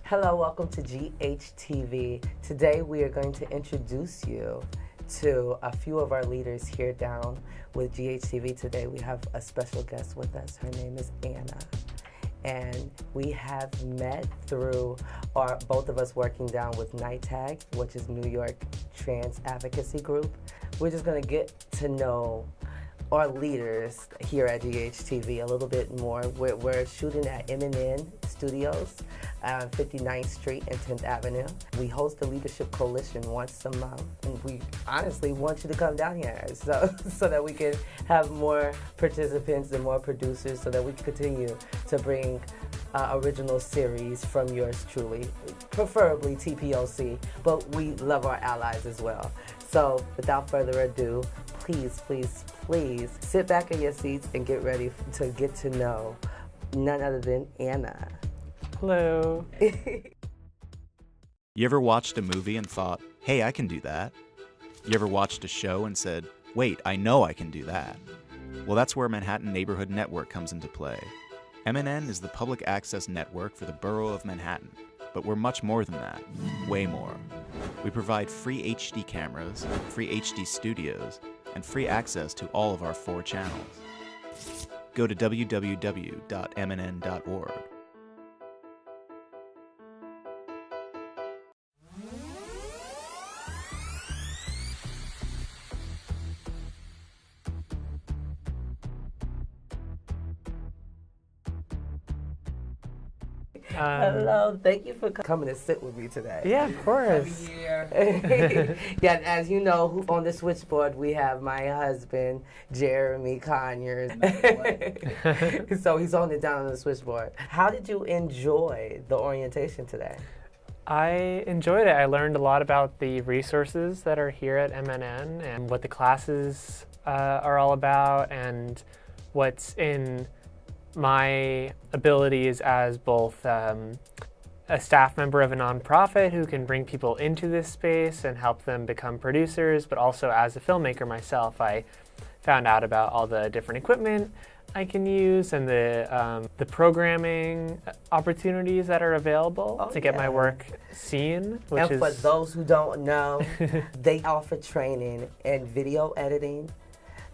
Hello, welcome to Ghtv. Today we are going to introduce you to a few of our leaders here down with Ghtv. Today we have a special guest with us. Her name is Anna. And we have met through both of us working down with NYTAG, which is New York Trans Advocacy Group. We're just going to get to know our leaders here at Ghtv a little bit more. We're shooting at M&N Studios, 59th Street and 10th Avenue. We host the Leadership Coalition once a month, and we honestly want you to come down here so that we can have more participants and more producers so that we can continue to bring original series from yours truly, preferably TPOC, but we love our allies as well. So without further ado, please, please, please sit back in your seats and get ready to get to know none other than Anna. Hello. You ever watched a movie and thought, hey, I can do that? You ever watched a show and said, wait, I know I can do that? Well, that's where Manhattan Neighborhood Network comes into play. MNN is the public access network for the borough of Manhattan, but we're much more than that, way more. We provide free HD cameras, free HD studios, and free access to all of our 4 channels. Go to www.mnn.org. Hello, thank you for coming to sit with me today. Yeah, of course. Yeah, as you know, on the switchboard we have my husband, Jeremy Conyers. So he's holding it down on the switchboard. How did you enjoy the orientation today? I enjoyed it. I learned a lot about the resources that are here at MNN and what the classes are all about and what's in my abilities as both a staff member of a nonprofit who can bring people into this space and help them become producers, but also as a filmmaker myself. I found out about all the different equipment I can use and the programming opportunities that are available to get my work seen. And for those who don't know, they offer training in video editing,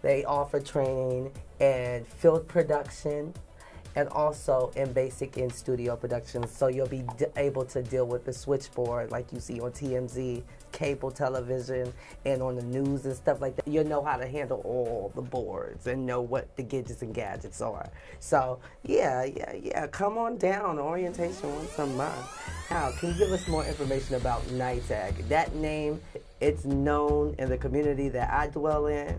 they offer training in field production, and also in basic in-studio production. So you'll be able to deal with the switchboard like you see on TMZ, cable television, and on the news and stuff like that. You'll know how to handle all the boards and know what the gadgets and gadgets are. So yeah, come on down, orientation once a month. Now, can you give us more information about NYTAG? That name, it's known in the community that I dwell in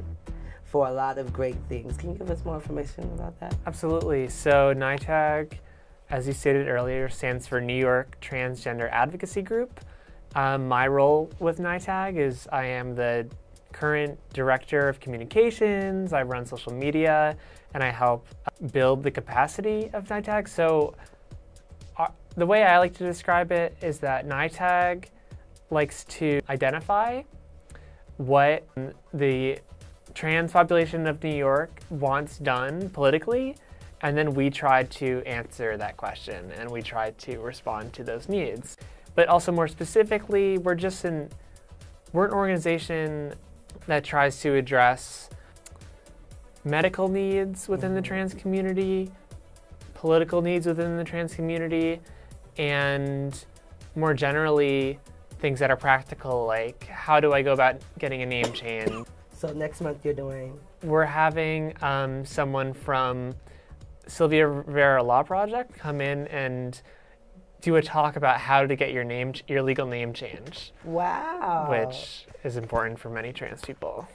for a lot of great things. Can you give us more information about that? Absolutely. So NYTAG, as you stated earlier, stands for New York Transgender Advocacy Group. My role with NYTAG is I am the current director of communications, I run social media, and I help build the capacity of NYTAG. So the way I like to describe it is that NYTAG likes to identify what the trans population of New York wants done politically, and then we try to answer that question and we try to respond to those needs. But also more specifically, we're an organization that tries to address medical needs within the trans community, political needs within the trans community, and more generally, things that are practical, like how do I go about getting a name change? So next month you're doing? We're having someone from Sylvia Rivera Law Project come in and do a talk about how to get your legal name changed. Wow. Which is important for many trans people.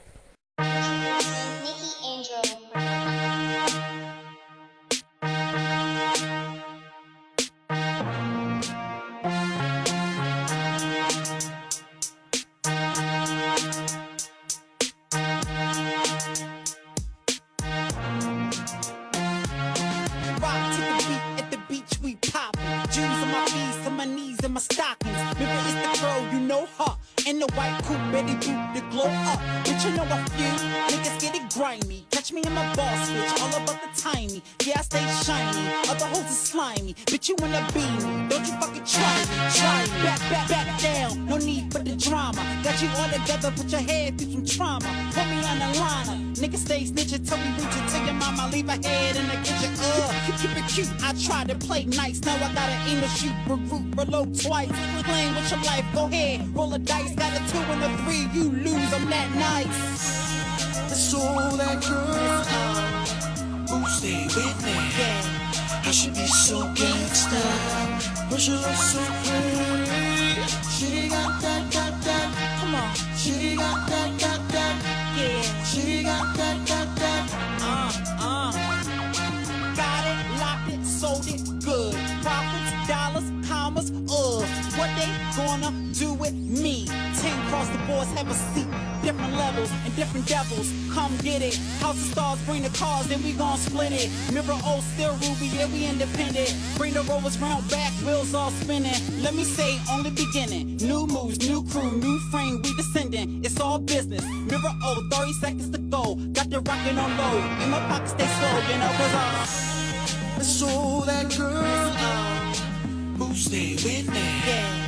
In the white coupe, ready to glow up. Bitch, you know a few niggas get it grimy. Catch me in my boss, bitch, all about the tiny. Yeah, I stay shiny, other hoes are slimy. Bitch, you wanna be me, don't you fucking try me. Try me, back down, no need for the drama. Got you all together, put your head through some trauma. Put me on the liner, niggas stay snitching till we reach it to your mama. Leave her head in the kitchen, keep it cute. I tried to play nice, now I gotta aim to shoot, reload twice. Playing with your life, go ahead, roll a dice. Got a 2 and a 3, you lose, I'm that nice. It's all that girl who stay with me. I should be so gangsta, but she looks so pretty. She got that. Come on, she got that. yeah. She got that. Got it, locked it, sold it, good. Profits, dollars, commas, what they gonna do with me? 10 cross the boards, have a seat. Different levels and different devils. Come get it. House of Stars, bring the cars, then we gon' split it. Mirror O, still ruby, yeah, we independent. Bring the rovers round back, wheels all spinning. Let me say, only beginning. New moves, new crew, new frame, we descending. It's all business. Mirror O, 30 seconds to go. Got the rockin' on low. In my pocket, stay slow, you know, cause It's all that girl who stay with me. yeah.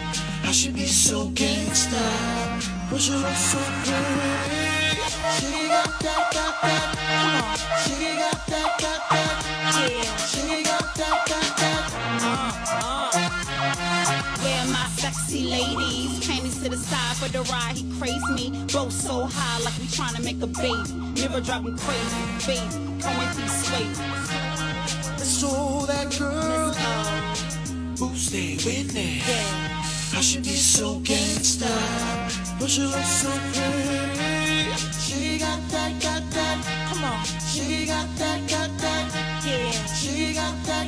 I should be so gangsta, but she looks so pretty. She got that. Come on, She got that. yeah. She got that. Where my sexy ladies, panties to the side for the ride, he crazed me. Both so high like we tryna make a baby. Never driving crazy, baby, come and be swayed. It's all that girl who stay with me. Yeah, I should be so gangsta, but she looks so pretty. She got that. come on, She got that. yeah. She got that.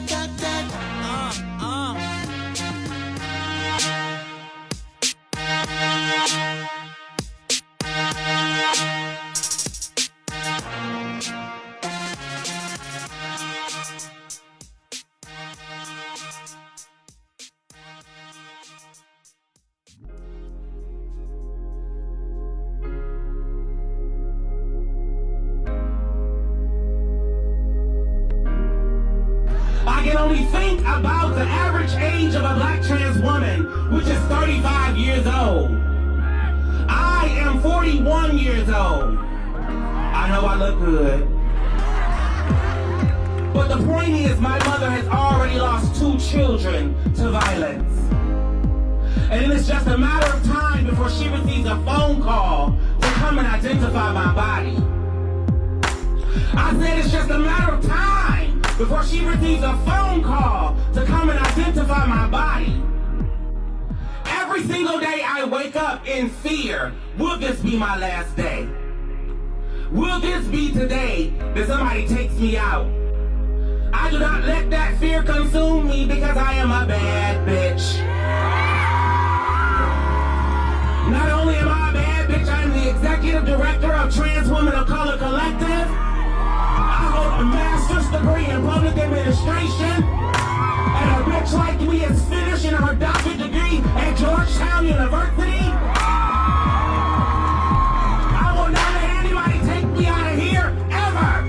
I can only think about the average age of a black trans woman, which is 35 years old. I am 41 years old. I know I look good. But the point is, my mother has already lost 2 children to violence. And it's just a matter of time before she receives a phone call to come and identify my body. I said it's just a matter of time before she receives a phone call to come and identify my body. Every single day I wake up in fear. Will this be my last day? Will this be today that somebody takes me out? I do not let that fear consume me because I am a bad bitch. Not only am I a bad bitch, I am the executive director of Trans Women of Color Collective. I hold a master's degree in public administration. And a bitch like me is finishing her doctorate degree at Georgetown University. I will not let anybody take me out of here, ever.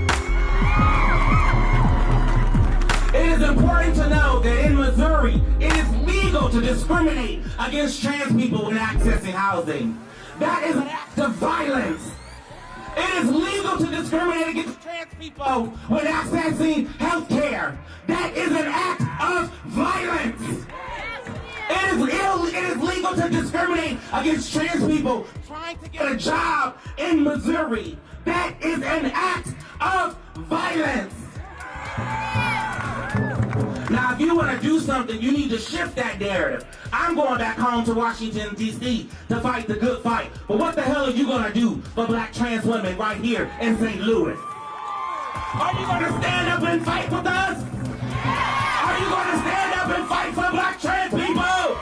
It is important to know that in Missouri, it is legal to discriminate against trans people when accessing housing. That is an act of violence. It is legal to discriminate against trans people when accessing health care. That is an act of violence. It is legal to discriminate against trans people trying to get a job in Missouri. That is an act of violence. Now, if you want to do something, you need to shift that narrative. I'm going back home to Washington, D.C. to fight the good fight. But what the hell are you going to do for black trans women right here in St. Louis? Are you going to stand up and fight with us? Are you going to stand up and fight for black trans people?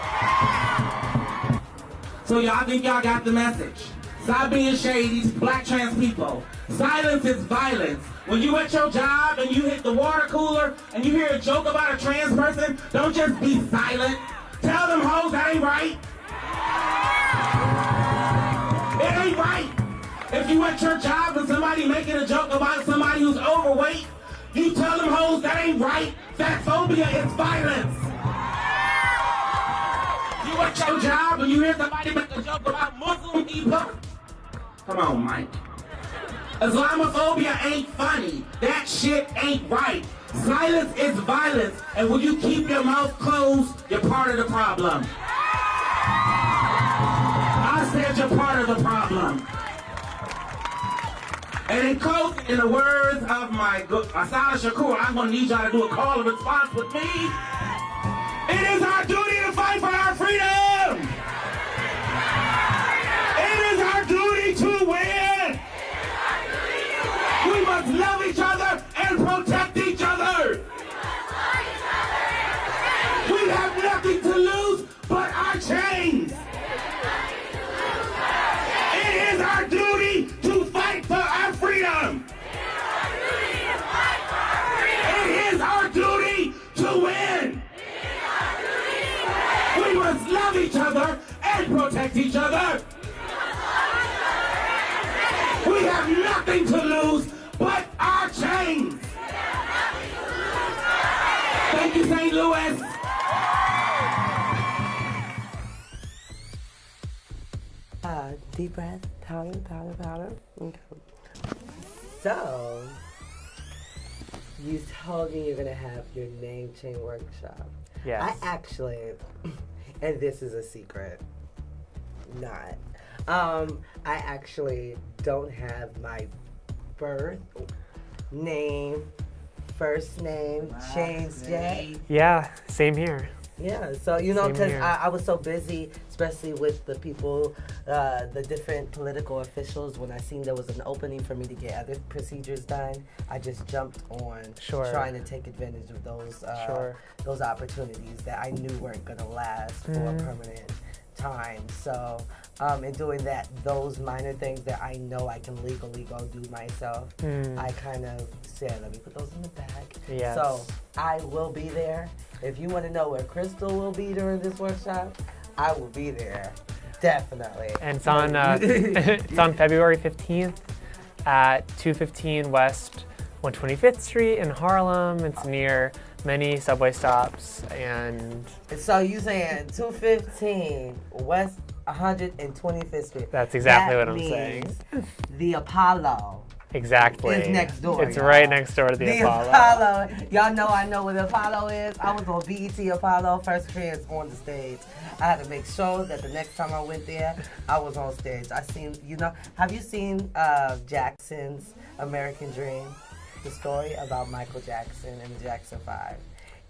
So y'all think y'all got the message. Stop being shady to black trans people. Silence is violence. When you at your job and you hit the water cooler and you hear a joke about a trans person, don't just be silent. Tell them hoes that ain't right. at your job and somebody making a joke about somebody who's overweight, you tell them hoes that ain't right. Fat phobia is violence. You at your job and you hear somebody make a joke about Muslim people. Come on, Mike. Islamophobia ain't funny. That shit ain't right. Silence is violence. And when you keep your mouth closed, you're part of the problem. I said you're part of the problem. And in closing, in the words of my good Asada Shakur, I'm going to need y'all to do a call and response with me. It is our duty to fight for our freedom. It is our duty to win. We must love each other and protect each other. We have nothing to lose but our chains. It is our duty to fight for our freedom. It is our duty to win. We must love each other and protect each other. We have nothing to lose but our chains. Thank you, St. Louis. Deep breath, powder, powder, powder. Okay. So, you told me you're going to have your name change workshop. Yes. I actually, and this is a secret, I actually don't have my birth name, first name changed yet. Yeah, same here. Yeah, so, you know, Same because here. I was so busy, especially with the people, the different political officials, when I seen there was an opening for me to get other procedures done, I just jumped on Sure. trying to take advantage of those opportunities that I knew weren't going to last for a permanent time. So, in doing that, those minor things that I know I can legally go do myself, I kind of said, let me put those in the bag. Yes. So, I will be there. If you want to know where Crystal will be during this workshop, I will be there. Definitely. And it's on it's on February 15th at 215 West 125th Street in Harlem. It's near many subway stops, and So you saying 215 West 125th Street. That's exactly That what I'm saying. means The Apollo. exactly. It's next door, It's y'all. right next door to the Apollo. Apollo. Y'all know I know where the Apollo is. I was on BET Apollo, first appearance on the stage. I had to make sure that the next time I went there, I was on stage. Have you seen Jackson's American Dream? The story about Michael Jackson and the Jackson 5.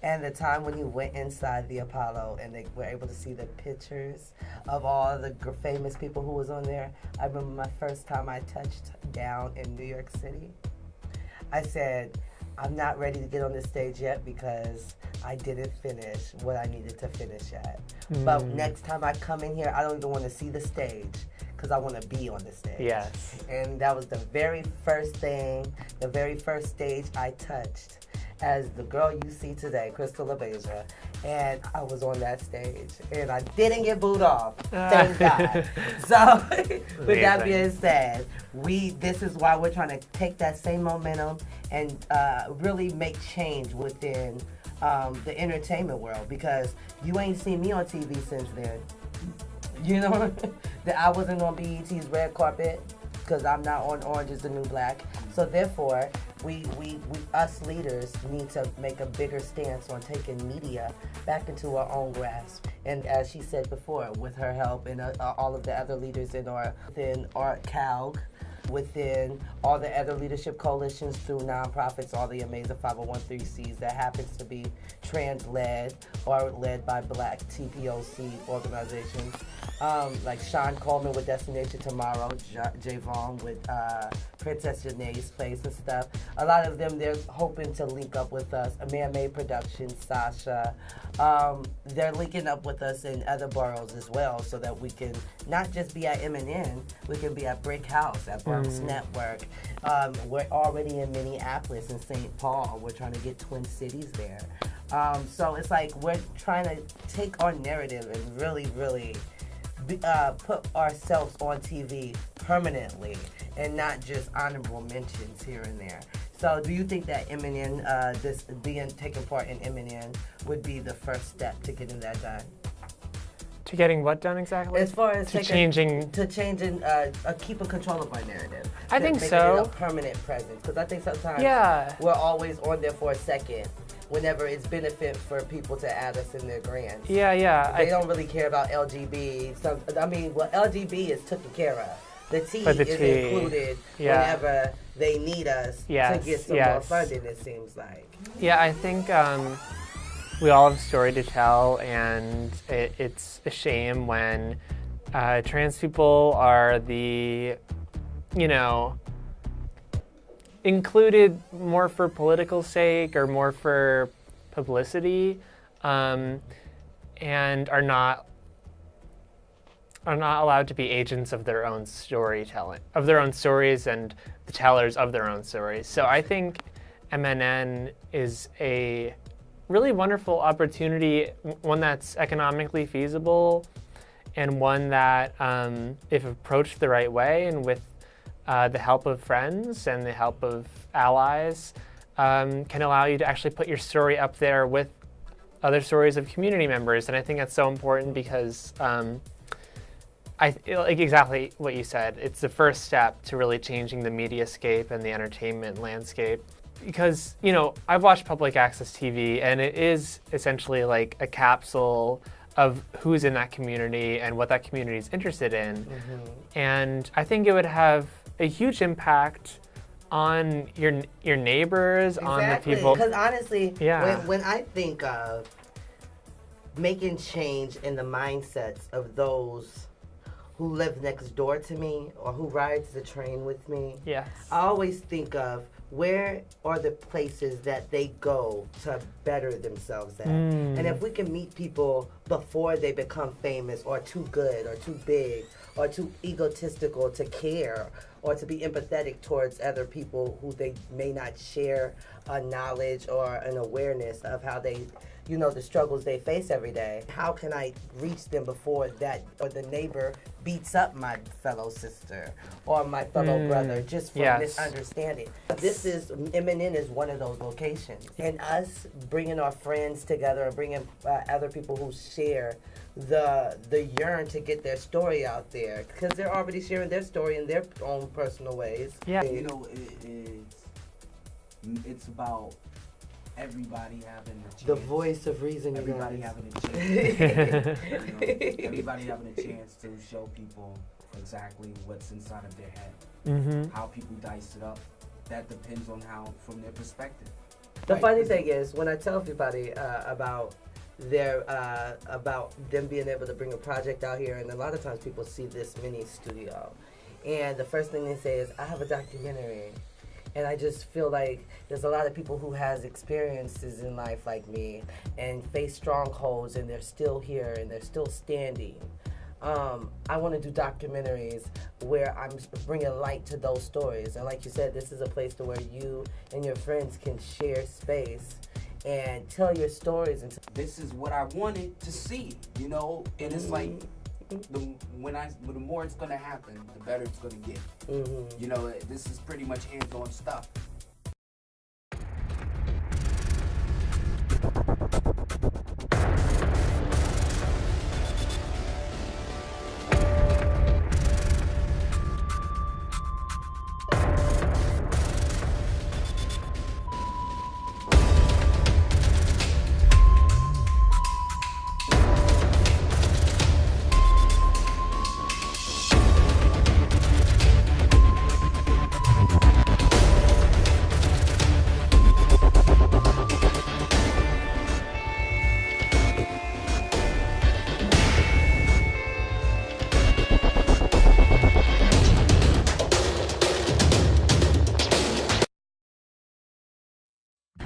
And the time when he went inside the Apollo and they were able to see the pictures of all the famous people who was on there. I remember my first time I touched down in New York City. I said, I'm not ready to get on this stage yet because I didn't finish what I needed to finish yet. But next time I come in here, I don't even want to see the stage because I want to be on the stage. Yes. And that was the very first thing, the very first stage I touched as the girl you see today, Crystal LaBeija, and I was on that stage, and I didn't get booed off, thank God. So, with that being said, this is why we're trying to take that same momentum and really make change within the entertainment world, because you ain't seen me on TV since then. You know, that I wasn't on BET's red carpet, because I'm not on Orange is the New Black. So therefore, we us leaders need to make a bigger stance on taking media back into our own grasp. And as she said before, with her help and all of the other leaders within Art CALG, within all the other leadership coalitions through nonprofits, all the amazing 501(c)(3)s that happens to be trans-led or led by Black TPOC organizations, like Sean Coleman with Destination Tomorrow, Javon with Princess Janae's Place and stuff. A lot of them, they're hoping to link up with us. Man-Made Productions, Sasha, they're linking up with us in other boroughs as well, so that we can not just be at M&N, we can be at Brick House, at Bronx Network. We're already in Minneapolis and St. Paul. We're trying to get Twin Cities there. So it's like we're trying to take our narrative and really, really put ourselves on TV permanently and not just honorable mentions here and there. So do you think that MNN, this taking part in MNN would be the first step to getting that done? To getting what done exactly? As far as changing, keeping control of our narrative. I think making so. It a permanent presence, because I think sometimes we're always on there for a second. Whenever it's benefit for people to add us in their grants. Yeah. They don't really care about LGB. LGB is taken care of. The T is included whenever they need us to get some more funding, it seems like. Yeah, I think we all have a story to tell, and it's a shame when trans people are included more for political sake or more for publicity, and are not allowed to be agents of their own storytelling, of their own stories, and the tellers of their own stories. So I think MNN is a really wonderful opportunity, one that's economically feasible, and one that, if approached the right way and with the help of friends and the help of allies, can allow you to actually put your story up there with other stories of community members. And I think that's so important because like exactly what you said, it's the first step to really changing the mediascape and the entertainment landscape. Because, I've watched public access TV, and it is essentially like a capsule of who's in that community and what that community is interested in. Mm-hmm. And I think it would have a huge impact on your neighbors, on the people. Because honestly, when I think of making change in the mindsets of those who live next door to me or who rides the train with me, yes, I always think of where are the places that they go to better themselves at. And if we can meet people before they become famous or too good or too big or too egotistical to care or to be empathetic towards other people who they may not share a knowledge or an awareness of how they, the struggles they face every day. How can I reach them before that or the neighbor beats up my fellow sister or my fellow brother just for misunderstanding? MNN is one of those locations. And us bringing our friends together and bringing other people who share the yearn to get their story out there, because they're already sharing their story in their own personal ways. Yeah. It's about everybody having a chance. The voice of reason. Everybody having a chance. Everybody having a chance to show people exactly what's inside of their head. Mm-hmm. How people dice it up. That depends on from their perspective. The funny thing is, when I tell everybody about them being able to bring a project out here, and a lot of times people see this mini studio, and the first thing they say is, I have a documentary. And I just feel like there's a lot of people who has experiences in life like me and face strongholds, and they're still here and they're still standing. I want to do documentaries where I'm bringing light to those stories. And like you said, this is a place to where you and your friends can share space and tell your stories. And this is what I wanted to see, and it's like, the more it's gonna happen, the better it's gonna get. Mm-hmm. This is pretty much hands-on stuff.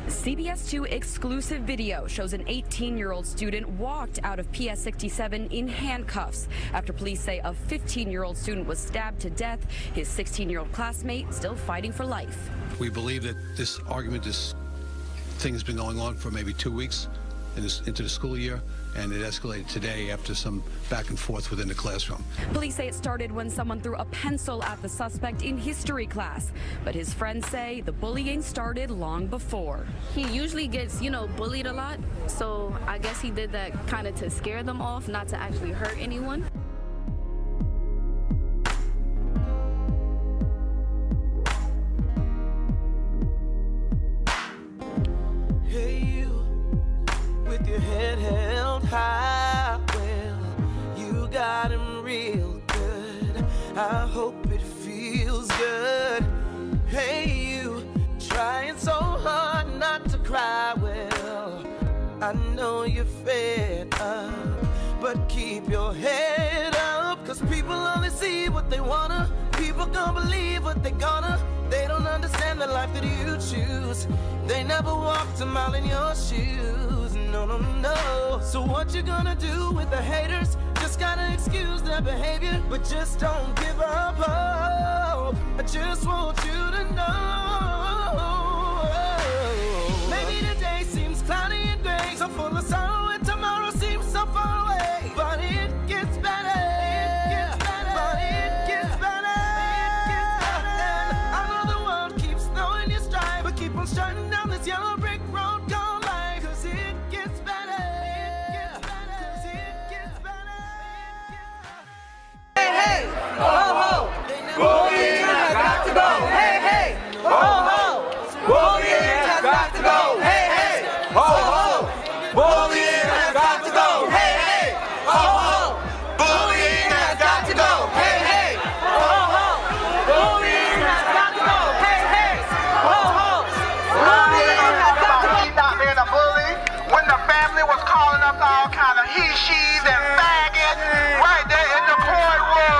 CBS 2 exclusive video shows an 18-year-old student walked out of PS 67 in handcuffs after police say a 15-year-old student was stabbed to death. His 16-year-old classmate still fighting for life. We believe that this thing has been going on for maybe 2 weeks. into the school year, and it escalated today after some back and forth within the classroom. Police say it started when someone threw a pencil at the suspect in history class, but his friends say the bullying started long before. He usually gets, bullied a lot, so I guess he did that kind of to scare them off, not to actually hurt anyone. Hey, you, with your head held high, well, you got him real good. I hope it feels good. Hey, you, trying so hard not to cry, well, I know you're fed up, but keep your head up, 'cause people only see what they wanna. People gonna believe what they gonna. They don't understand the life that you choose. They never walked a mile in your shoes. No, no, no. So what you gonna do with the haters? Just gotta excuse their behavior, but just don't give up hope. I just want you to know. Maybe today seems cloudy and gray, so full of sorrow, and tomorrow seems so far away. But it gets better. It gets better. But it gets better. I know the world keeps throwing you stride, but keep on starting down this yellow brick road called life. 'Cause it gets better. It gets better. 'Cause it gets better. Hey, hey, ho, ho. Bullying has got to go. Hey, hey, ho, ho. Bullying has got to go. Hey, hey, ho, ho. Bullying has got to go. Hey, hey, ho, ho. Bullying has got to go. Hey, hey, ho, ho. Bullying has got to go. Hey, hey, ho, ho. Bullying has got to go. He's not being a bully when the family was calling up all kind of he, she's, and faggots right there in the courtroom.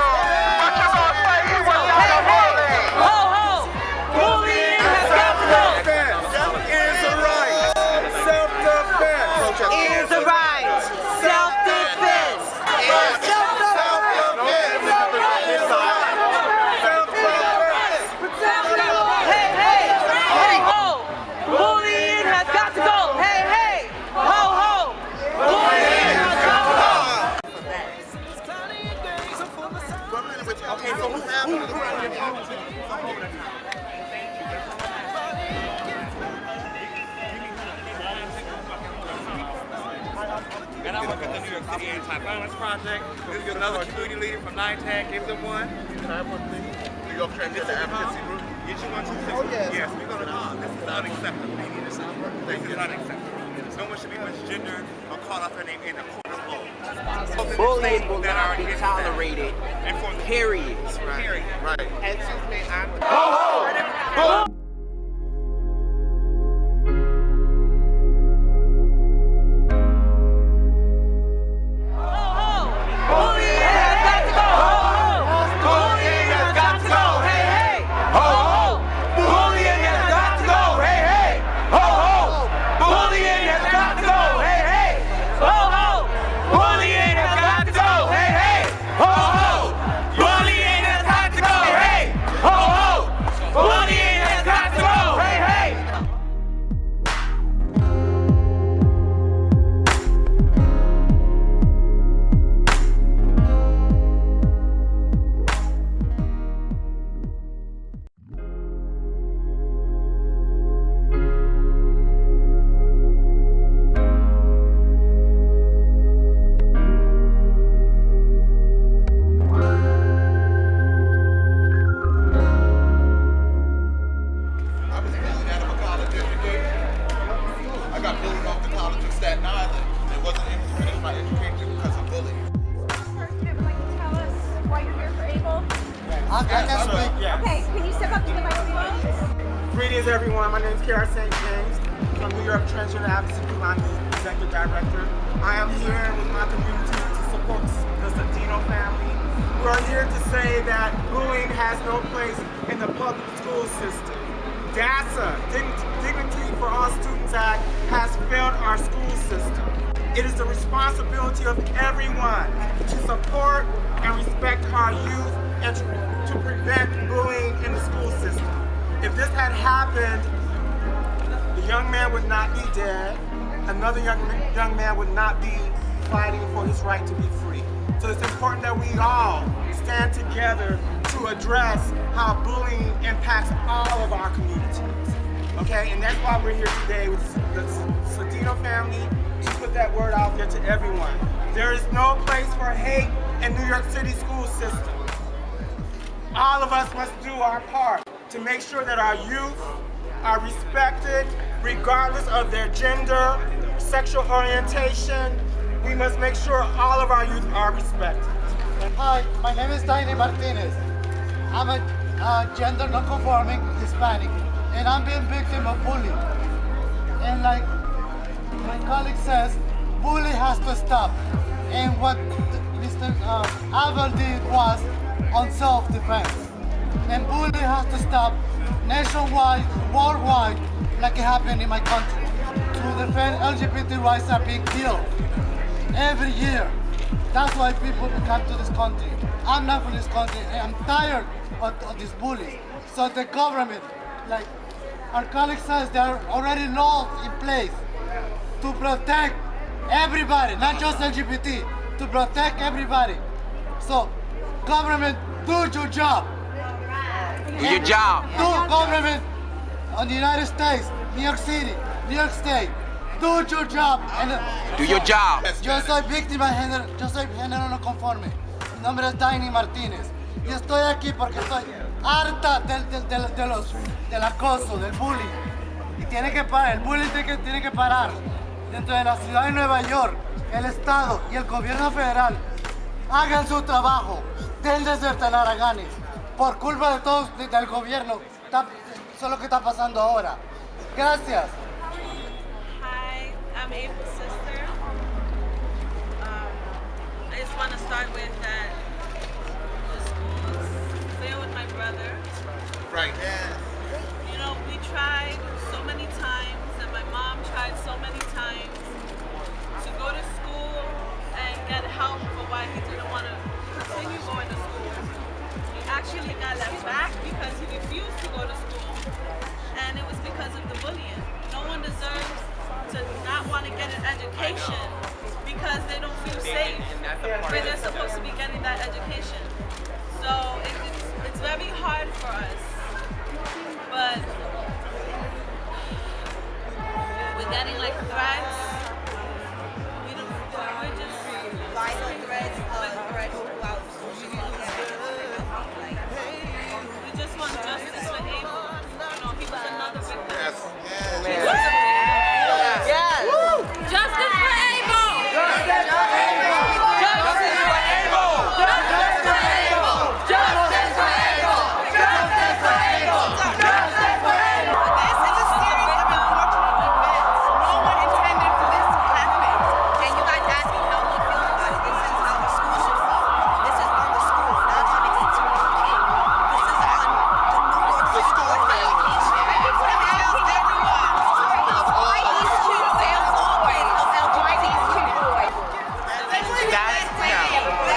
But you're gonna say he was not a bully. Ho, ho. Bullying has got to go. Is a right. Self-defense. Is a right. Self-defense. Hey, hey, ho, ho. Bullying has got to go. Hey, hey, ho, ho. Bullying has got to go. Okay, so And I work at the New York City Anti-Violence Project. This is another community leader from NITAG, Ep.1. New York Transgender Advocacy Group. Get you one, two, six. Oh, yes. Yes, we're going to do this. This is unacceptable. This is unacceptable. No one should be misgendered or called off their name in the court of law. Bullying will not be tolerated. And for Period. period. Right. Excuse me, I'm... Ho, ho. Bullying has got to go. Bullying has got to go. Hey, hey, ho, ho. Bullying has got to go. Hey, hey, ho, ho. Bullying has got to go. Hey, hey, ho, ho. Bullying has got to go. Hey, hey, ho, ho. Bullying has got to go. Hey, ho, ho. Bullying has got to go. Hey, hey. I was bullied out of a college education. I got bullied off the college of Staten Island and wasn't able to finish my education because of bullying. First, you would like to tell us why you're here for ABLE? Okay, can you step up to the microphone? Greetings, everyone. My name is Kara St. James from New York Transgender Advocacy Group. I'm the executive director. I am here with my community to support the Santino family. We are here to say that bullying has no place in the public school system. DASA, Dignity for All Students Act, has failed our school system. It is the responsibility of everyone to support and respect our youth and to prevent bullying in the school system. If this had happened, the young man would not be dead, another young man would not be fighting for his right to be free. So it's important that we all stand together to address how bullying impacts all of our communities. Okay, and that's why we're here today with the Cedino family to put that word out there to everyone. There is no place for hate in New York City school system. All of us must do our part to make sure that our youth are respected regardless of their gender, sexual orientation. We must make sure all of our youth are respected. Hi, my name is Ghtv Martinez. I'm a gender non-conforming Hispanic, and I'm being victim of bullying. And like my colleague says, bullying has to stop. And what Mr. Abel did was on self-defense. And bullying has to stop nationwide, worldwide, like it happened in my country. To defend LGBT rights are being killed every year. That's why people come to this country. I'm not from this country, and I'm tired of this bullying. So the government, like our colleague says, there are already laws in place to protect everybody, not just LGBT, to protect everybody. So government, do your job. Do your job. Do government on the United States, New York City, New York State. Do your job. Do your job. Yo soy víctima yo soy género no conforme. Mi nombre es Ghtv Martínez. Y estoy aquí porque estoy harta del acoso, del bullying. Y tiene que parar, el bullying tiene que parar. Dentro de la ciudad de Nueva York, el Estado y el gobierno federal hagan su trabajo. Dejen de ser tan haraganes. Por culpa de todos, del gobierno, eso es lo que está pasando ahora. Gracias. I'm April's sister. I just want to start with that the schools there with my brother. Right. You know, we tried so many times, and my mom tried so many times to go to school and get help for why he didn't want to continue going to school. He actually got left back because he refused to go to school, and it was because of the bullying. No one deserves to not want to get an education because they don't feel safe where they're supposed to be getting that education. So it's very hard for us, but we're getting like threats. We're just violent threats throughout social media. We just want justice for Abel. You know, he was another victim. Yes. Yes. Woo. Justice for Abel! Justice for Abel! Justice for Abel! Justice for Abel! Justice for Abel! Justice for Abel! Justice for Abel! This is a series of unfortunate events. No one intended for this to happen. And you guys ask me how we feel about it. This is on the school system. This is on the school, not on an 18-year-old kid. This is on the New York City Board of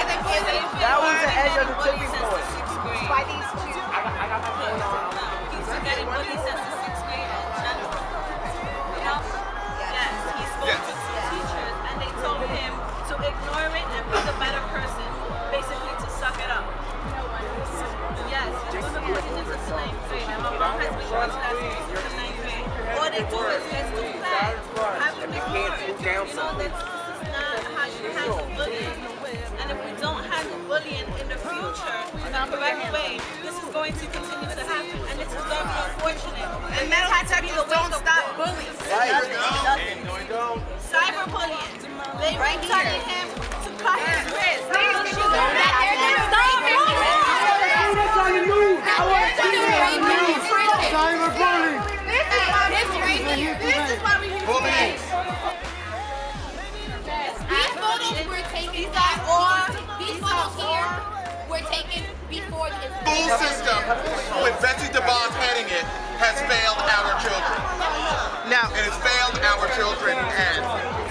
Education. That was the edge of the tipping point. By these two. He's getting bullied since the 6th grade in general. You know? Yes. He spoke to two teachers and they told him to ignore it and be the better person. Basically to suck it up. Yes, he's been bullied since the 9th grade. And my mom has been going to that school since the 9th grade. All they do is just do that. Have him ignore it. You know, this is not how you handle bullying. And if we don't handle bullying in the future in the correct way, this is going to continue to happen. And this is very unfortunate. And that has to be the way to stop bullying. Cyberbullying. They targeted him to cut his wrist. Cyberbullying. This is why we need bullying. These photos were taken these photos here were taken before the School system, with Betsy DeVos heading it, has failed our children. Now, it has failed our children, and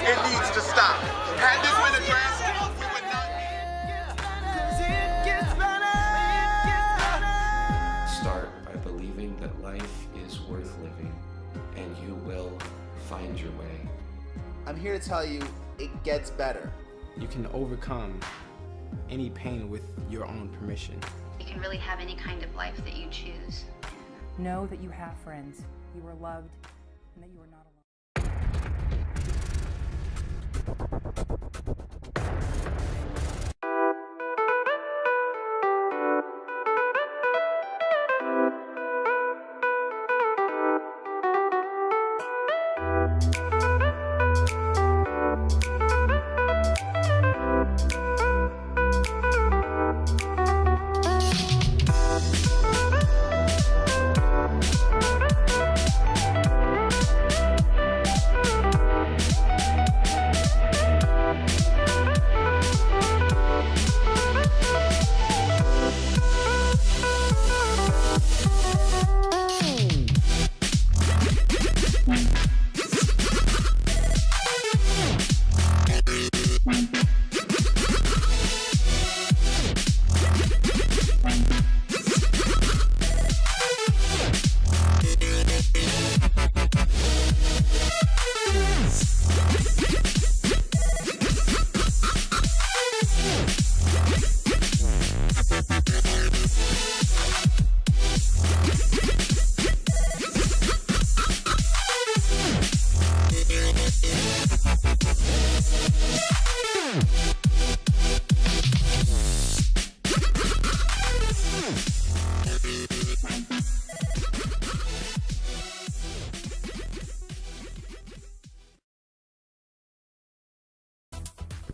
it needs to stop. Had this been addressed, we would not Start by believing that life is worth living, and you will find your way. I'm here to tell you it gets better. You can overcome any pain with your own permission. You can really have any kind of life that you choose. Know that you have friends, you are loved, and that you are not alone.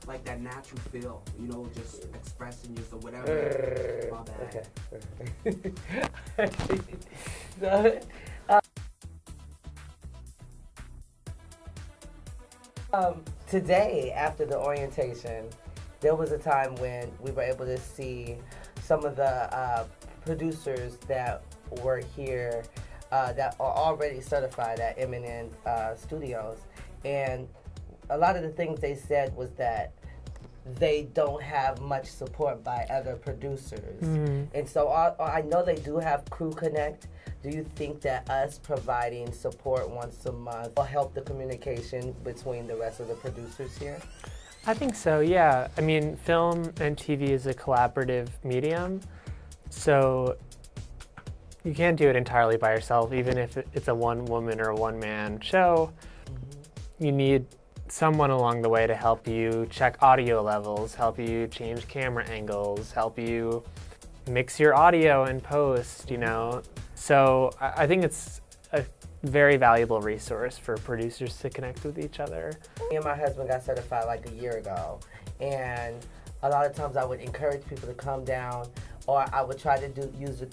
Like that natural feel, you know, just expressing yourself, whatever. My bad. Today, after the orientation, there was a time when we were able to see some of the producers that were here that are already certified at M&N Studios. And a lot of the things they said was that they don't have much support by other producers. And so I know they do have Crew Connect. Do you think that us providing support once a month will help the communication between the rest of the producers here? I think so, yeah. I mean, film and TV is a collaborative medium, so you can't do it entirely by yourself, even if it's a one-woman or a one-man show. You need someone along the way to help you check audio levels, help you change camera angles, help you mix your audio in post, you know. So I think it's a very valuable resource for producers to connect with each other. Me and my husband got certified like a year ago, and a lot of times I would encourage people to come down, or I would try to use the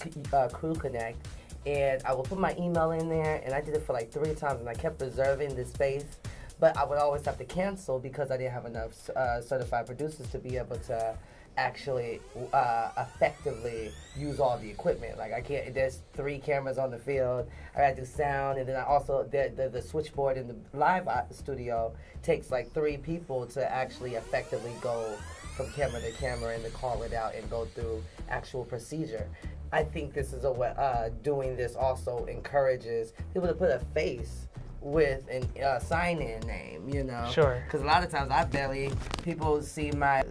Crew Connect, and I would put my email in there, and I did it for like 3 times, and I kept reserving the space. But I would always have to cancel because I didn't have enough certified producers to be able to actually effectively use all the equipment. Like I can't, there's 3 cameras on the field, I gotta do sound, and then I also, the switchboard in the live studio takes like 3 people to actually effectively go from camera to camera and to call it out and go through actual procedure. I think this is doing this also encourages people to put a face with a sign-in name, you know? Sure. Because a lot of times people see my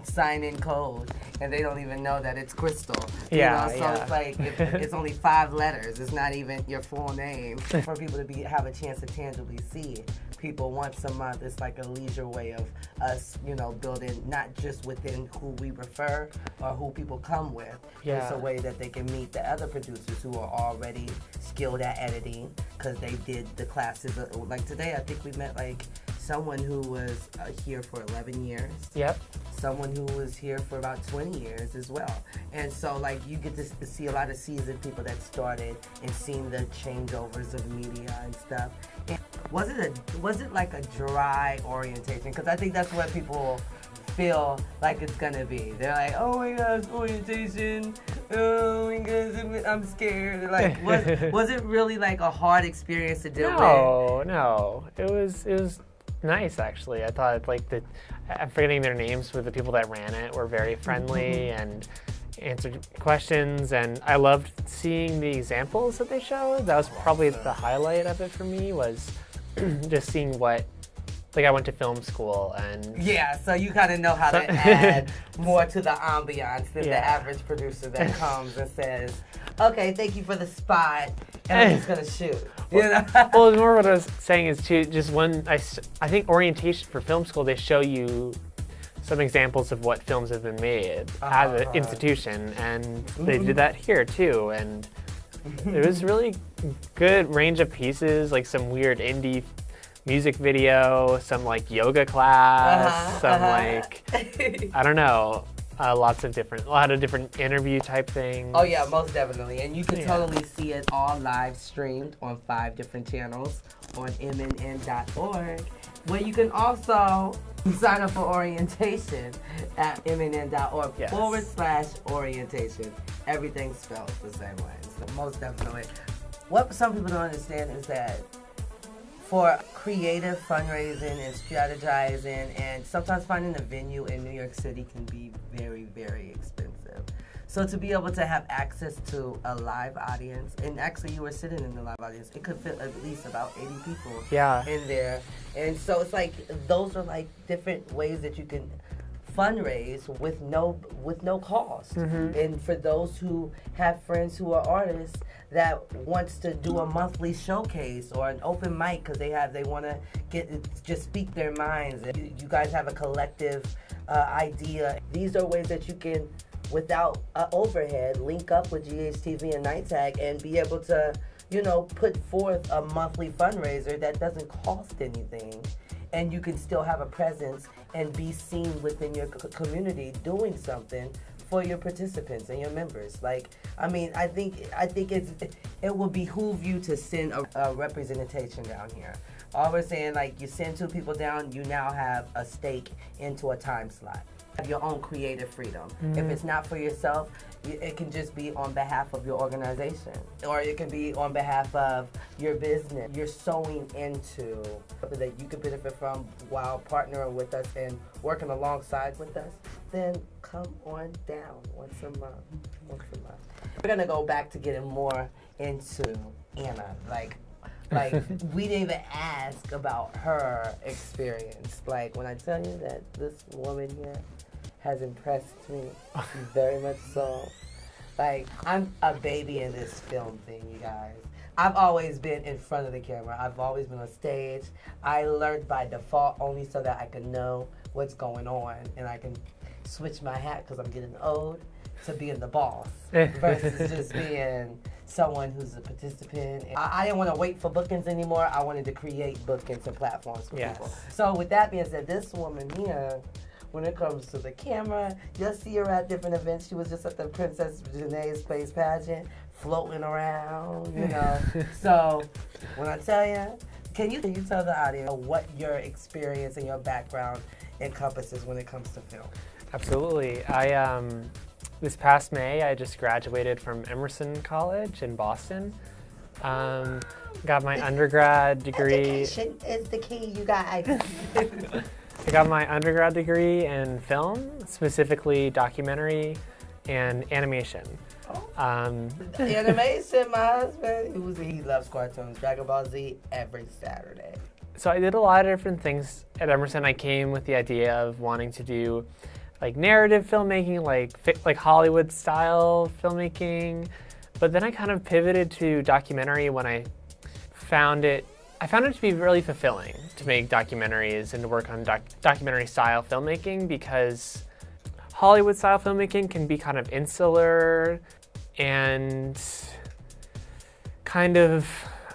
sign-in code and they don't even know that it's Crystal. Yeah, you know? So it's like, it's only 5 letters. It's not even your full name. For people to have a chance to tangibly see people once a month, it's like a leisure way of us, you know, building not just within who we refer or who people come with. Yeah. It's a way that they can meet the other producers who are already skilled at editing because they did the classes. Like today, I think we met like someone who was here for 11 years. Yep. Someone who was here for about 20 years as well. And so like you get to see a lot of seasoned people that started and seen the changeovers of media and stuff. And was it like a dry orientation? Because I think that's what people feel like it's gonna be. They're like, oh my gosh, orientation. Oh my gosh, I'm scared. Like, was it really like a hard experience to deal with? No. It was nice actually. I thought like I'm forgetting their names, but the people that ran it were very friendly and answered questions, and I loved seeing the examples that they showed. That was probably the highlight of it for me, was just seeing what like I went to film school and Yeah, so you kind of know how to add more to the ambiance than the Yeah. average producer that comes and says, okay, thank you for the spot, and I'm just gonna shoot. You know? Well, more what I was saying is too, just when I think orientation for film school, they show you some examples of what films have been made as an institution, and they did that here too, and it was really good range of pieces, like some weird indie music video, some like yoga class, like, I don't know, a lot of different interview type things. Oh yeah, most definitely. And you can totally see it all live streamed on 5 different channels on mnn.org, where you can also sign up for orientation at mnn.org/orientation. Everything's spelled the same way. So most definitely. What some people don't understand is that for creative fundraising and strategizing, and sometimes finding a venue in New York City can be very, very expensive. So to be able to have access to a live audience, and actually you were sitting in the live audience, it could fit at least about 80 people in there. And so it's like, those are like different ways that you can fundraise with no cost. And for those who have friends who are artists that wants to do a monthly showcase or an open mic because they want to just speak their minds. You guys have a collective idea. These are ways that you can, without overhead, link up with GHTV and Night Tag and be able to, put forth a monthly fundraiser that doesn't cost anything. And you can still have a presence and be seen within your community doing something for your participants and your members. Like, I mean, I think it will behoove you to send a representation down here. All we're saying, like, you send 2 people down, you now have a stake into a time slot. Have your own creative freedom. If it's not for yourself, it can just be on behalf of your organization, or it can be on behalf of your business. You're sewing into something that you can benefit from while partnering with us and working alongside with us. Then come on down once a month. We're gonna go back to getting more into Anna. Like we didn't even ask about her experience. Like, when I tell you that this woman here has impressed me very much so. Like, I'm a baby in this film thing, you guys. I've always been in front of the camera. I've always been on stage. I learned by default only so that I can know what's going on and I can switch my hat because I'm getting old to being the boss versus just being someone who's a participant. I didn't want to wait for bookings anymore. I wanted to create bookings and platforms for people. So with that being said, this woman here, when it comes to the camera, you'll see her at different events. She was just at the Princess Janae's Space Pageant, floating around, So when I tell you, can you tell the audience what your experience and your background encompasses when it comes to film? Absolutely. This past May, I just graduated from Emerson College in Boston. Got my undergrad degree. Education is the key, you guys. I got my undergrad degree in film, specifically documentary and animation. Animation, my husband, he loves cartoons, Dragon Ball Z every Saturday. So I did a lot of different things at Emerson. I came with the idea of wanting to do like narrative filmmaking, like Hollywood style filmmaking, but then I kind of pivoted to documentary when I found it to be really fulfilling to make documentaries and to work on documentary style filmmaking, because Hollywood style filmmaking can be kind of insular and kind of,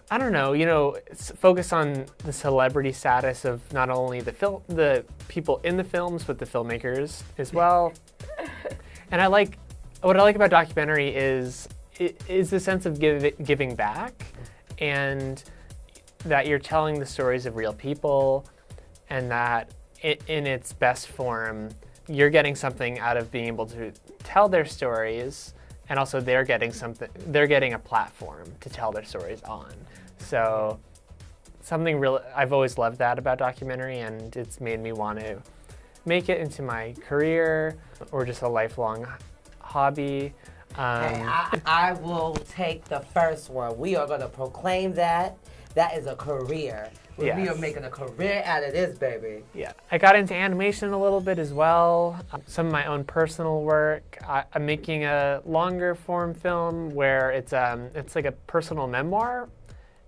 I don't know, focus on the celebrity status of not only the people in the films, but the filmmakers as well. And what I like about documentary is the sense of giving back, and that you're telling the stories of real people, and that in its best form, you're getting something out of being able to tell their stories, and also they're getting a platform to tell their stories on. So I've always loved that about documentary, and it's made me want to make it into my career or just a lifelong hobby. I will take the first one. We are going to proclaim that. That is a career. We are Yes. making a career out of this, baby. Yeah, I got into animation a little bit as well. Some of my own personal work. I'm making a longer form film where it's like a personal memoir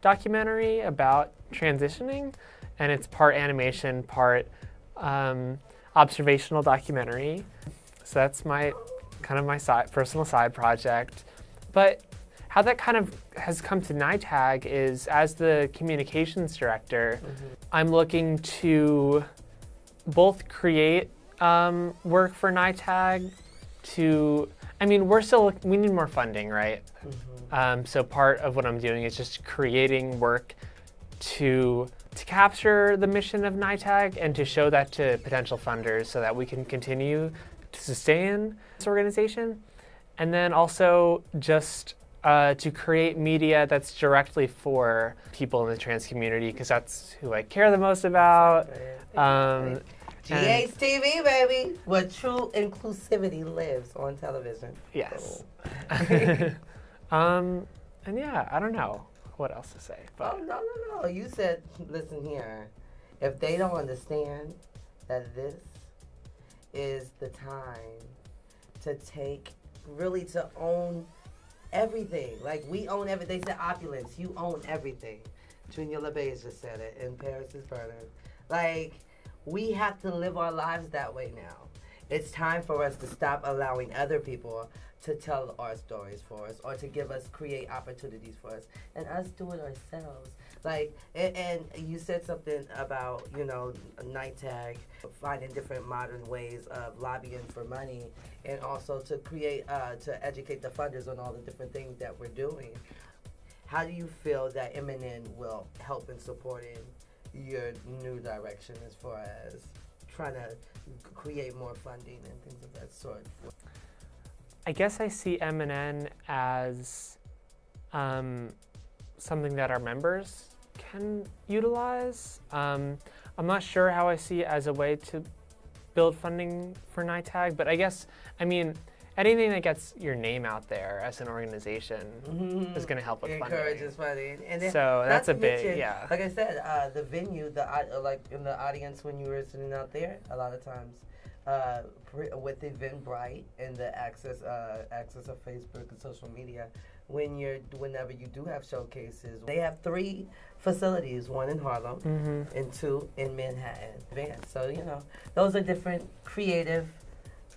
documentary about transitioning, and it's part animation, part observational documentary. So that's my personal side project. But how that kind of has come to NYTAG is, as the communications director, I'm looking to both create work for NYTAG we need more funding, right? So part of what I'm doing is just creating work to capture the mission of NYTAG and to show that to potential funders so that we can continue to sustain this organization. And then also just to create media that's directly for people in the trans community, because that's who I care the most about. Ghtv, baby, where true inclusivity lives on television. Yes. And yeah, I don't know what else to say. But. Oh, no. You said, listen here, if they don't understand that this is the time to to own everything. Like, we own everything. They said opulence. You own everything. Junior LeBase just said it, and Paris is burning. Like, we have to live our lives that way now. It's time for us to stop allowing other people to tell our stories for us or to create opportunities for us, and us do it ourselves. Like, and you said something about, NYTAG finding different modern ways of lobbying for money, and also to create, to educate the funders on all the different things that we're doing. How do you feel that MNN will help in supporting your new direction as far as trying to create more funding and things of that sort? I guess I see MNN as something that our members can utilize. I'm not sure how I see it as a way to build funding for NYTAG, but I guess, anything that gets your name out there as an organization is going to help with funding. Encourages funding. And then, so that's a bit, yeah. Like I said, the venue, like in the audience when you were sitting out there, a lot of times, with Eventbrite and the access of Facebook and social media, whenever you do have showcases, they have 3 facilities, 1 in Harlem and 2 in Manhattan. So, those are different creative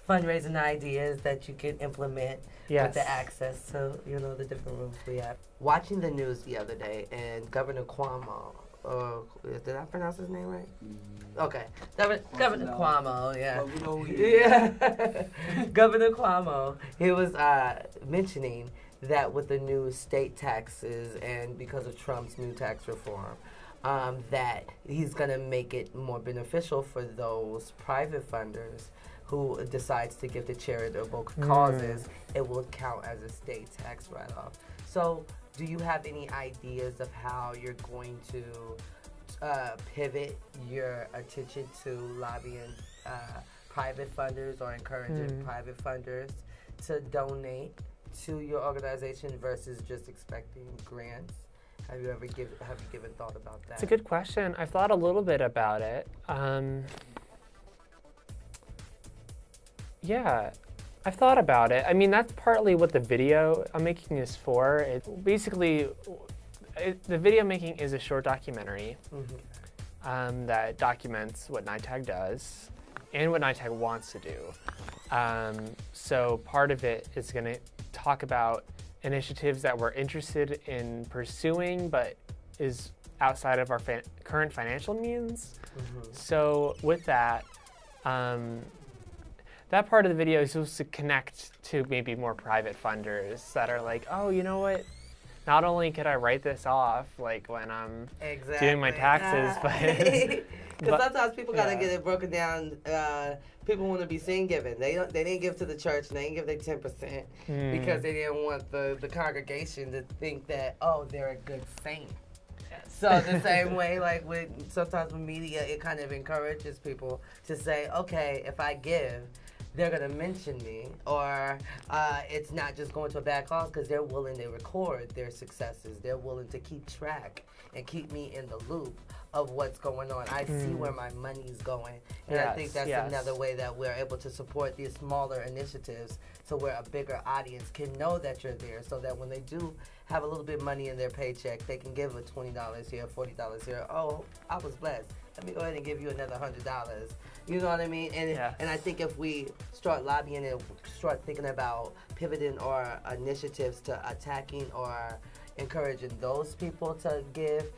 fundraising ideas that you can implement with the access to, the different rooms we have. Watching the news the other day, and Governor Cuomo, did I pronounce his name right? Okay. Governor Cuomo, yeah. Well, we know who he is. Yeah. Governor Cuomo, he was mentioning that with the new state taxes and because of Trump's new tax reform, that he's going to make it more beneficial for those private funders who decides to give to charitable causes. It will count as a state tax write-off. So do you have any ideas of how you're going to pivot your attention to lobbying private funders or encouraging private funders to donate to your organization versus just expecting grants? Have you given thought about that? It's a good question. I've thought a little bit about it. Yeah, I've thought about it. That's partly what the video I'm making is for. The video making is a short documentary that documents what NYTAG does and what NYTAG wants to do. So part of it is going to talk about initiatives that we're interested in pursuing, but is outside of our current financial means. So with that, that part of the video is supposed to connect to maybe more private funders that are like, oh, you know what? Not only could I write this off like when I'm doing my taxes, but because sometimes people gotta get it broken down. People want to be seen giving. They didn't give to the church. And they didn't give their 10% because they didn't want the congregation to think that they're a good saint. So the same way, like sometimes with media, it kind of encourages people to say, okay, if I give, they're going to mention me, or it's not just going to a bad cause, because they're willing to record their successes. They're willing to keep track and keep me in the loop of what's going on. I see where my money's going. And I think that's another way that we're able to support these smaller initiatives, so where a bigger audience can know that you're there, so that when they do have a little bit of money in their paycheck, they can give it $20 here, $40 here. Oh, I was blessed. Let me go ahead and give you another $100. You know what I mean? And and I think if we start lobbying and start thinking about pivoting our initiatives to attacking or encouraging those people to give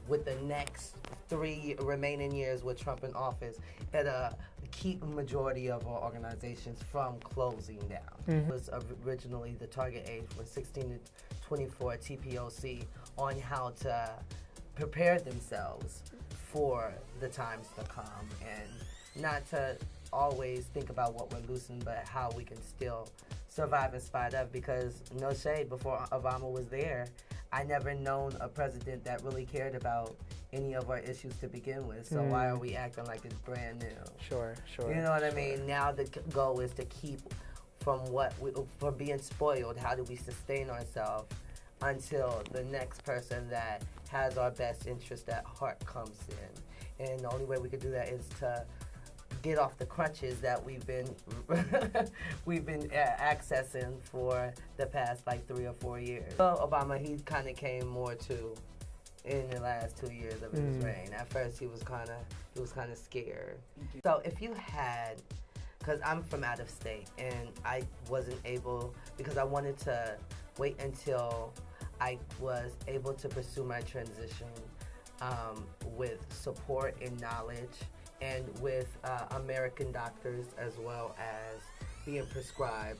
with the next 3 remaining years with Trump in office, it'll keep a majority of our organizations from closing down. It was originally the target age was 16 to 24 TPOC on how to prepare themselves for the times to come, and not to always think about what we're losing, but how we can still survive in spite of, because no shade, before Obama was there, I never known a president that really cared about any of our issues to begin with. So why are we acting like it's brand new? Sure. You know what I mean? Now the goal is to keep from being spoiled. How do we sustain ourselves until the next person that has our best interest at heart comes in? And the only way we could do that is to get off the crutches that we've been accessing for the past like 3 or 4 years. So Obama, he kind of came more to in the last 2 years of his reign. At first, he was kind of scared. So if you had, because I'm from out of state and I wasn't able, because I wanted to wait until I was able to pursue my transition with support and knowledge, and with American doctors, as well as being prescribed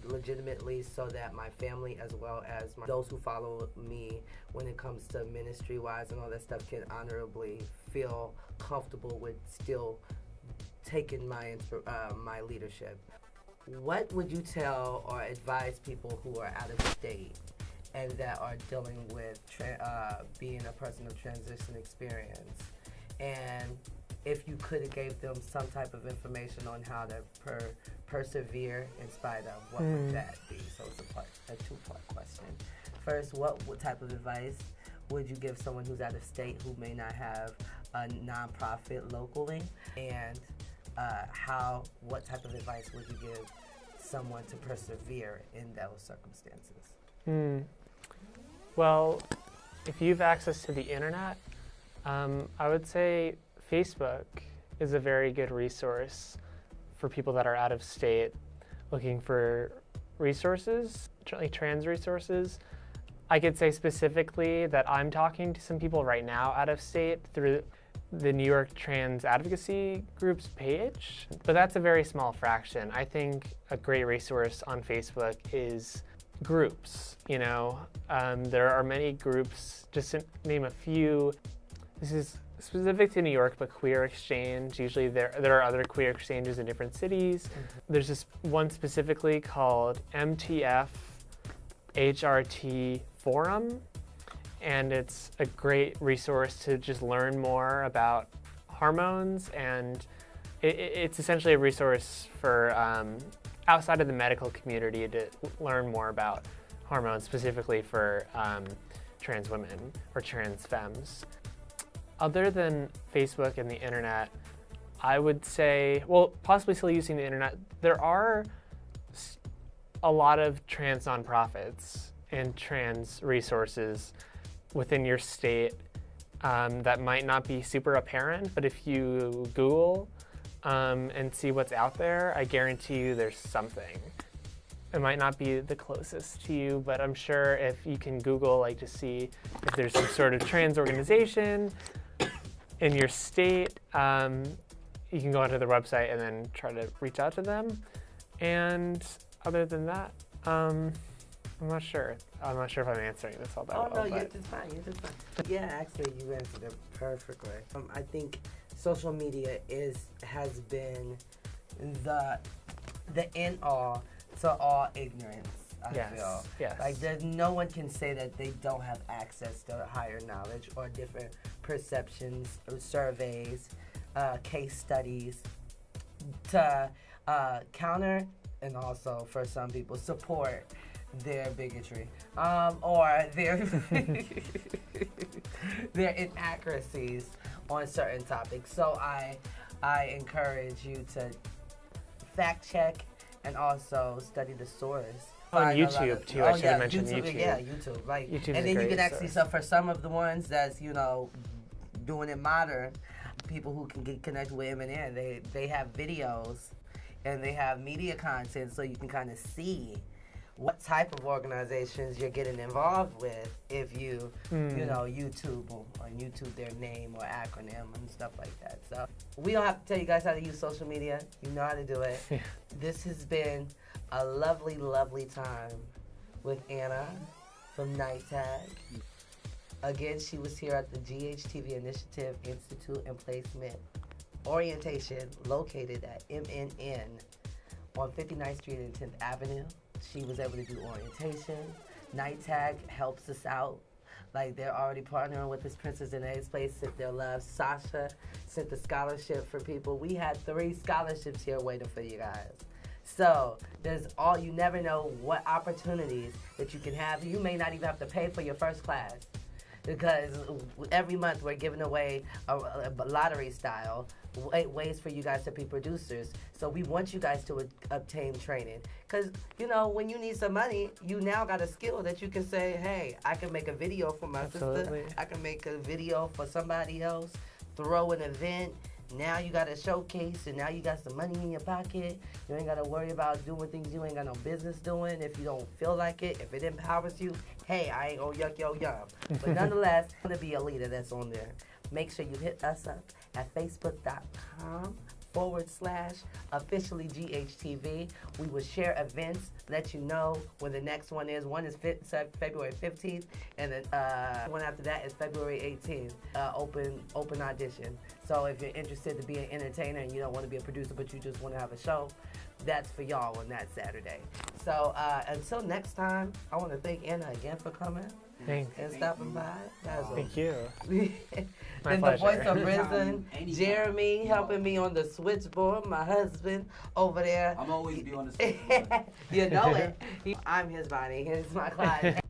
legitimately, so that my family, as well as those who follow me when it comes to ministry-wise and all that stuff, can honorably feel comfortable with still taking my leadership. What would you tell or advise people who are out of state and that are dealing with being a person of transition experience? And if you could have gave them some type of information on how to persevere in spite of, what would that be? So it's a two-part question. First, what type of advice would you give someone who's out of state who may not have a nonprofit locally? And what type of advice would you give someone to persevere in those circumstances? Well, if you have access to the internet, I would say Facebook is a very good resource for people that are out of state looking for resources, trans resources. I could say specifically that I'm talking to some people right now out of state through the New York Trans Advocacy Group's page, but that's a very small fraction. I think a great resource on Facebook is groups. There are many groups, just to name a few. This is specific to New York, but Queer Exchange. Usually there are other queer exchanges in different cities. There's this one specifically called MTF HRT Forum, and it's a great resource to just learn more about hormones, and it's essentially a resource for outside of the medical community to learn more about hormones, specifically for trans women or trans femmes. Other than Facebook and the internet, I would say, well, possibly still using the internet, there are a lot of trans nonprofits and trans resources within your state that might not be super apparent, but if you Google and see what's out there, I guarantee you there's something. It might not be the closest to you, but I'm sure if you can Google to see if there's some sort of trans organization in your state, you can go onto their website and then try to reach out to them. And other than that, I'm not sure. I'm not sure if I'm answering this all that well. Oh, no, you're just fine. Yeah, actually, you answered it perfectly. I think social media has been the end all to all ignorance. I feel. Yes. No one can say that they don't have access to higher knowledge or different perceptions or surveys, case studies, to counter and also for some people support their bigotry or their their inaccuracies on certain topics. So I encourage you to fact check and also study the source. On YouTube too. I should have mentioned YouTube. Yeah, YouTube. Like, YouTube's and a then you great can actually, source. so for some of the ones that's, you know, doing it modern, people who can get connected with Eminem, they have videos and they have media content, so you can kind of see what type of organizations you're getting involved with if you, you know, YouTube or YouTube their name or acronym and stuff like that. So we don't have to tell you guys how to use social media. You know how to do it. This has been a lovely, lovely time with Anna from Night Tag. Again, she was here at the Ghtv Initiative Institute and Placement Orientation located at MNN on 59th Street and 10th Avenue. She was able to do orientation. Night Tag helps us out. Like, they're already partnering with this Princess Danae's Place, sent their love. Sasha sent the scholarship for people. We had 3 scholarships here waiting for you guys. So you never know what opportunities that you can have. You may not even have to pay for your first class, because every month we're giving away a lottery style ways for you guys to be producers. So we want you guys to obtain training, because, you know, when you need some money, you now got a skill that you can say, hey, I can make a video for my sister, I can make a video for somebody else, throw an event. Now you got a showcase, and now you got some money in your pocket. You ain't got to worry about doing things you ain't got no business doing if you don't feel like it. If it empowers you, hey, I ain't gonna yuck your yum. But nonetheless, I'm gonna be a leader that's on there. Make sure you hit us up at facebook.com/officially GHTV. We will share events, let you know when the next one is. One is February 15th, and then one after that is February 18th, open audition. So if you're interested to be an entertainer and you don't want to be a producer, but you just want to have a show, that's for y'all on that Saturday. So until next time, I want to thank Anna again for coming. Thanks. And stopping by. Thank you. And the voice of Risen, Jeremy helping me on the switchboard, my husband over there. I'm always be on the switchboard. You know it. I'm his Bonnie, he's my Clyde.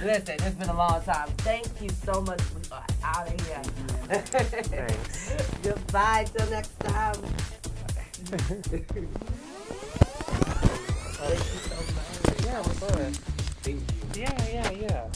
Listen, it's been a long time. Thank you so much. We are out of here. Thanks. Goodbye till next time. Thank you so much. Yeah, of course. Thank you. Yeah.